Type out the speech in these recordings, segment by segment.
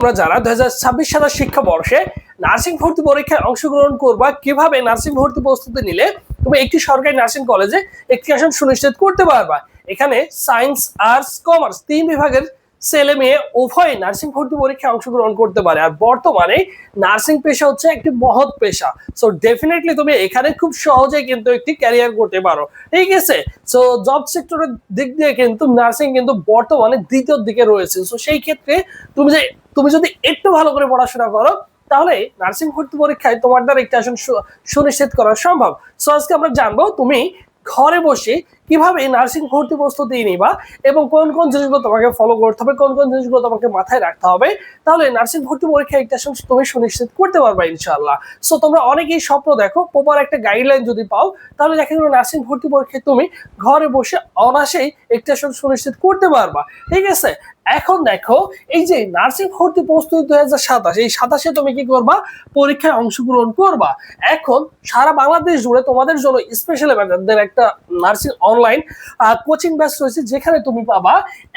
তোমরা যারা 2026 সালের শিক্ষাবর্ষে নার্সিং ভর্তি পরীক্ষায় অংশগ্রহণ করবা, কিভাবে নার্সিং ভর্তি প্রস্তুতি নিলে তুমি একটি সরকারি নার্সিং কলেজে একটি আসন সুনিশ্চিত করতে পারবা। এখানে সায়েন্স, আর্টস, কমার্স তিন বিভাগের ছেলে মেয়ে উভয় নার্সিং ভর্তি পরীক্ষায় অংশগ্রহণ করতে পারে। আর বর্তমানে নার্সিং পেশা হচ্ছে একটি মহৎ পেশা। সো ডেফিনেটলি তুমি এখানে খুব সহজেই কিন্তু একটি ক্যারিয়ার করতে পারো, ঠিক আছে। সো জব সেক্টরের দিক দিয়ে কিন্তু নার্সিং কিন্তু বর্তমানে দ্বিতীয় দিকে রয়েছে। সো সেই ক্ষেত্রে তুমি যদি একটু ভালো করে পড়াশোনা করো, তাহলে নার্সিং ভর্তি পরীক্ষায় তোমার দ্বারা একটি আসন সুনিশ্চিত করা সম্ভব। সো আজকে আমরা জানবো তুমি ঘরে বসে কিভাবে নার্সিং ভর্তি প্রস্তুতি নিবা এবং কোন কোন জিনিসগুলো তোমাকে ফলো করতে হবে, কোন কোন জিনিসগুলো তোমাকে মাথায় রাখতে হবে, তাহলে নার্সিং ভর্তি পরীক্ষায় একটা আসন তুমি সুনিশ্চিত করতে পারবা ইনশাআল্লাহ। সো তোমরা অনেকেই স্বপ্ন দেখো প্রপার একটা গাইডলাইন যদি পাও, তাহলে দেখা যাবে নার্সিং ভর্তি পরীক্ষায় তুমি ঘরে বসে অনায়াসেই একটা আসন সুনিশ্চিত করতে পারবা, ঠিক আছে। এখন দেখো, এই যে নার্সিং ভর্তি প্রস্তুতি 2027, এই 27-এ তুমি কি করবা? পরীক্ষায় অংশগ্রহণ করবা। এখন সারা বাংলাদেশ জুড়ে তোমাদের জন্য স্পেশাল একটা নার্সিং অনলাইন কোচিং ব্যাচ রয়েছে, যেখানে তুমি পাবা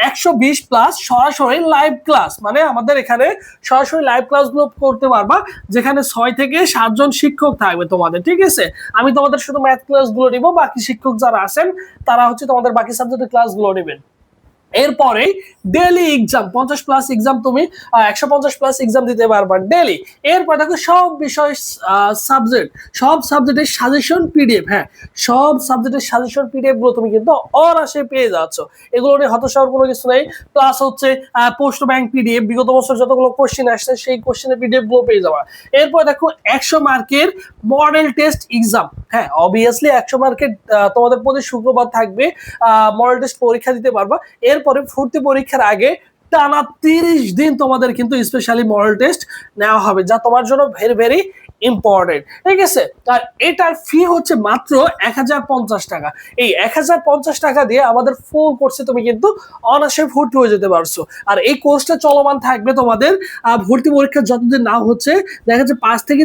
120+ সরাসরি লাইভ ক্লাস। মানে আমাদের এখানে সরাসরি লাইভ ক্লাসগুলো করতে পারবা, যেখানে 6 থেকে 7 জন শিক্ষক থাকবে তোমাদের, ঠিক আছে। আমি তোমাদের শুধু ম্যাথ ক্লাসগুলো নিব, বাকি শিক্ষক যারা আছেন তারা হচ্ছে তোমাদের বাকি সাবজেক্টের ক্লাসগুলো নেবেন। এরপরে ডেইলি এক্সাম 50+ এক্সাম, তুমি 150+ এক্সাম দিতে পারবা ডেইলি। এরপর দেখো সব বিষয় সব সাবজেক্টের সাজেশন পিডিএফ, হ্যাঁ সব সাবজেক্টের সাজেশন পিডিএফ গুলো তুমি কিন্তু অনায়াসে পেয়ে যাচ্ছ। এগুলো নিয়ে হতাশ হওয়ার কোনো কিছু নেই। প্লাস হচ্ছে পোস্ট ব্যাংক পিডিএফ, বিগত বছর যতগুলো কোশ্চেন আসছে সেই কোশ্চেনের পিডিএফ গুলো পেয়ে যাবা। এরপর দেখো 100 মার্কের মডেল টেস্ট এক্সাম, হ্যাঁ অবভিয়াসলি 100 মার্কের তোমাদের প্রতি শুক্রবার থাকবে, মডেল টেস্ট পরীক্ষা দিতে পারবা। এরপরে ভর্তি পরীক্ষার আগে টানা 30 দিন তোমাদের কিন্তু স্পেশালি মডেল টেস্ট নেওয়া হবে, যা তোমার জন্য ভেরি ভেরি ইম্পর্টেন্ট, ঠিক আছে। আর এটার ফি হচ্ছে মাত্র 1050 টাকা। এই 1050 টাকা দিয়ে আমাদের ফুল কোর্সে তুমি কিন্তু অনায়াসে ভর্তি হয়ে যেতে পারছো। আর এই কোর্সটা চলমান থাকবে তোমাদের ভর্তি পরীক্ষা যতদিন না হচ্ছে, দেখা যাচ্ছে 5 থেকে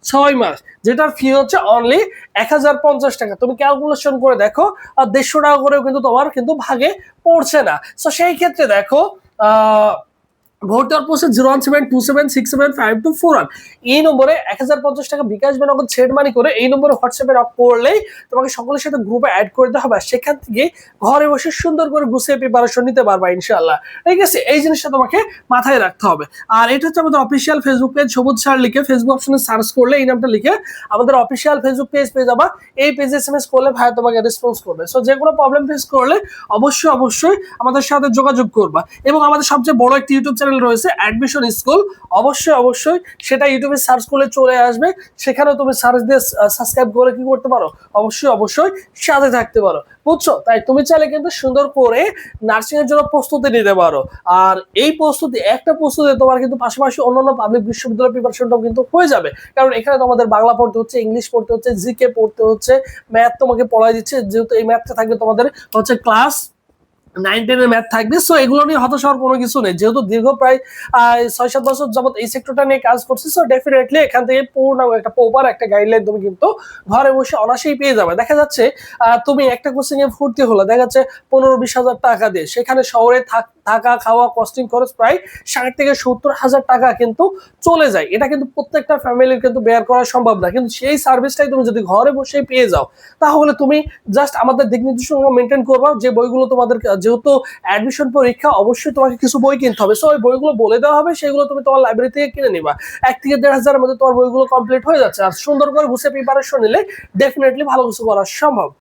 6 মাস, যেটার ফি হচ্ছে অনলি 1050 টাকা। তুমি ক্যালকুলেশন করে দেখো, 150 টাকা করেও কিন্তু তোমার কিন্তু ভাগে পড়ছে না। তো সেই ক্ষেত্রে দেখো, ভর্তি হওয়ার পোস্টে 01727675241 এই নম্বরে 1050 টাকা বিকাশ বা নগদ সেট মানি করে এই নম্বরে হোয়াটসঅ্যাপে নক করলেই তোমাকে সকলের সাথে গ্রুপে অ্যাড করে দেওয়া হবে। সেখান থেকে ঘরে বসে সুন্দর করে গুছিয়ে প্রিপারেশন নিতে পারবা ইনশাআল্লাহ, ঠিক আছে। এই জিনিসটা তোমাকে মাথায় রাখতে হবে। আর এটা হচ্ছে আমাদের অফিসিয়াল ফেসবুক পেজ, সবুজ স্যার লিখে ফেসবুক অপশনে সার্চ করলে এই নামটা লিখে আমাদের অফিসিয়াল ফেসবুক পেজ পেয়ে যাবা। এই পেজে এসএমএস করলে ভাই তোমাকে রেসপন্স করবে। সো যে কোনো প্রবলেম ফেস করলে অবশ্যই আমাদের সাথে যোগাযোগ করবা। এবং আমাদের সবচেয়ে বড় একটি ইউটিউব চ্যানেল রয়েছে অ্যাডমিশন স্কুল, অবশ্যই সেটা ইউটিউবে সার্চ করলে চলে আসবে। সেখানে তুমি সার্চ দিয়ে সাবস্ক্রাইব করে কি করতে পারো, অবশ্যই সাথে থাকতে পারো, বুঝছো। তাই তুমি চাইলে কিন্তু সুন্দর করে নার্সিং এর জন্য প্রস্তুতি নিতে পারো। আর এই একটা প্রস্তুতি তোমার কিন্তু পাশাপাশি অন্যান্য পাবলিক বিশ্ববিদ্যালয় প্রিপারেশনটাও কিন্তু হয়ে যাবে। কারণ এখানে তোমাদের বাংলা পড়তে হচ্ছে, ইংলিশ পড়তে হচ্ছে, জিকে পড়তে হচ্ছে, ম্যাথ তোমাকে পড়াই দিচ্ছে, যেহেতু এই ম্যাথটা থাকবে তোমাদের হচ্ছে ক্লাস 9-10 এর ম্যাথ থাকবে। সো এগুলো নিয়ে হতাশ হওয়ার কোনো কিছু নেই, যেহেতু দীর্ঘ প্রায় 6-7 বছর যাবত এই সেক্টরটা নিয়ে কাজ করছি। সো ডেফিনেটলি এখান থেকে পূর্ণ একটা প্রপার একটা গাইডলাইন তুমি কিন্তু ঘরে বসে অনায়াসেই পেয়ে যাবে। দেখা যাচ্ছে তুমি একটা কোচিং এ ভর্তি হলো, দেখা যাচ্ছে 15-20 হাজার টাকা দিয়ে, সেখানে শহরে থাকা খাওয়া কস্টিং খরচ প্রায় 60 থেকে 70 হাজার টাকা কিন্তু চলে যায়। এটা কিন্তু প্রত্যেকটা ফ্যামিলির কিন্তু বেয়ার করা সম্ভব না, কিন্তু সেই সার্ভিসটাই তুমি যদি ঘরে বসে পেয়ে যাও, তাহলে তুমি জাস্ট আমাদের দিক নির্দেশনা মেনটেন করবা। যে বইগুলো তোমাদের, যেহেতু অ্যাডমিশন পরীক্ষা, অবশ্যই তোমাকে কিছু বই কিনতে হবে। সো ওই বইগুলো বলে দেওয়া হবে, সেগুলো তুমি তোমার লাইব্রেরি থেকে কিনে নিবা। 1 থেকে 1.5 হাজারের মধ্যে তোমার বইগুলো কমপ্লিট হয়ে যাচ্ছে। আর সুন্দর করে গুছিয়ে প্রিপারেশন নিলে ডেফিনেটলি ভালো কিছু করা সম্ভব।